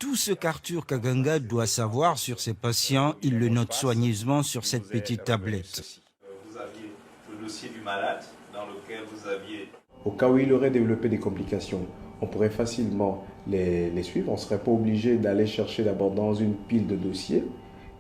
Tout ce qu'Arthur Kaganga doit savoir sur ses patients, il le note soigneusement sur cette petite tablette. Vous aviez le dossier du malade dans lequel vous aviez... Au cas où il aurait développé des complications, on pourrait facilement les suivre. On ne serait pas obligé d'aller chercher d'abord dans une pile de dossiers.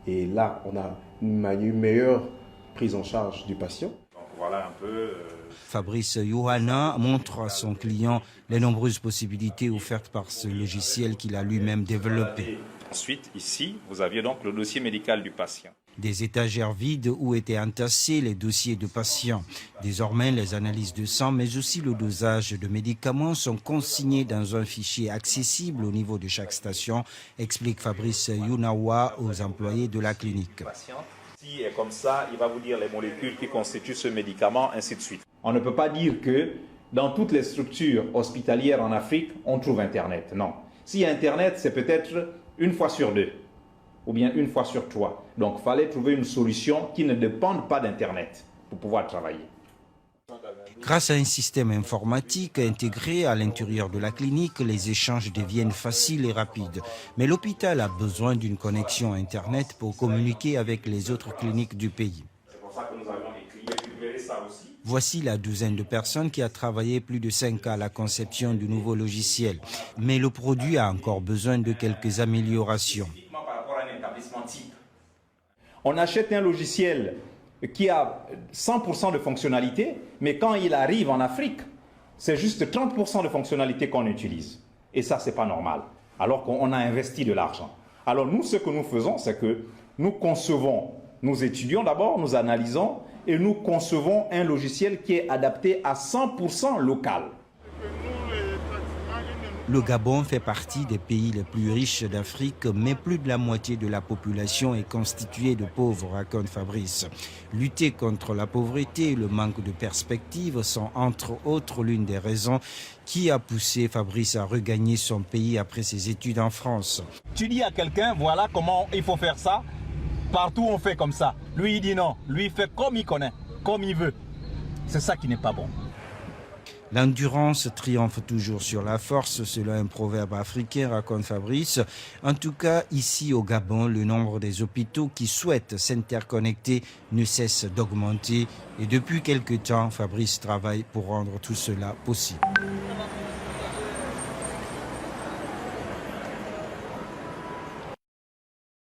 Et là, on a une meilleure prise en charge du patient. Donc voilà un peu... Fabrice Yohanna montre à son client les nombreuses possibilités offertes par ce logiciel qu'il a lui-même développé. Ensuite, ici, vous aviez donc le dossier médical du patient. Des étagères vides où étaient entassés les dossiers de patients. Désormais, les analyses de sang, mais aussi le dosage de médicaments sont consignés dans un fichier accessible au niveau de chaque station, explique Fabrice Younawa aux employés de la clinique. Si est comme ça, il va vous dire les molécules qui constituent ce médicament, ainsi de suite. On ne peut pas dire que dans toutes les structures hospitalières en Afrique, on trouve Internet. Non. S'il y a Internet, c'est peut-être une fois sur deux, ou bien une fois sur trois. Donc, il fallait trouver une solution qui ne dépende pas d'Internet pour pouvoir travailler. Grâce à un système informatique intégré à l'intérieur de la clinique, les échanges deviennent faciles et rapides. Mais l'hôpital a besoin d'une connexion Internet pour communiquer avec les autres cliniques du pays. C'est pour ça que nous avions écrit et publié ça aussi. Voici la douzaine de personnes qui a travaillé plus de 5 ans à la conception du nouveau logiciel. Mais le produit a encore besoin de quelques améliorations. Par rapport à un établissement type. On achète un logiciel qui a 100% de fonctionnalités, mais quand il arrive en Afrique, c'est juste 30% de fonctionnalités qu'on utilise. Et ça, c'est pas normal, alors qu'on a investi de l'argent. Alors nous, ce que nous faisons, c'est que nous concevons, nous étudions d'abord, nous analysons, et nous concevons un logiciel qui est adapté à 100% local. Le Gabon fait partie des pays les plus riches d'Afrique, mais plus de la moitié de la population est constituée de pauvres, raconte Fabrice. Lutter contre la pauvreté et le manque de perspectives sont entre autres l'une des raisons qui a poussé Fabrice à regagner son pays après ses études en France. Tu dis à quelqu'un, voilà comment il faut faire ça, partout on fait comme ça. Lui il dit non, lui il fait comme il connaît, comme il veut. C'est ça qui n'est pas bon. L'endurance triomphe toujours sur la force, selon un proverbe africain, raconte Fabrice. En tout cas, ici au Gabon, le nombre des hôpitaux qui souhaitent s'interconnecter ne cesse d'augmenter. Et depuis quelque temps, Fabrice travaille pour rendre tout cela possible.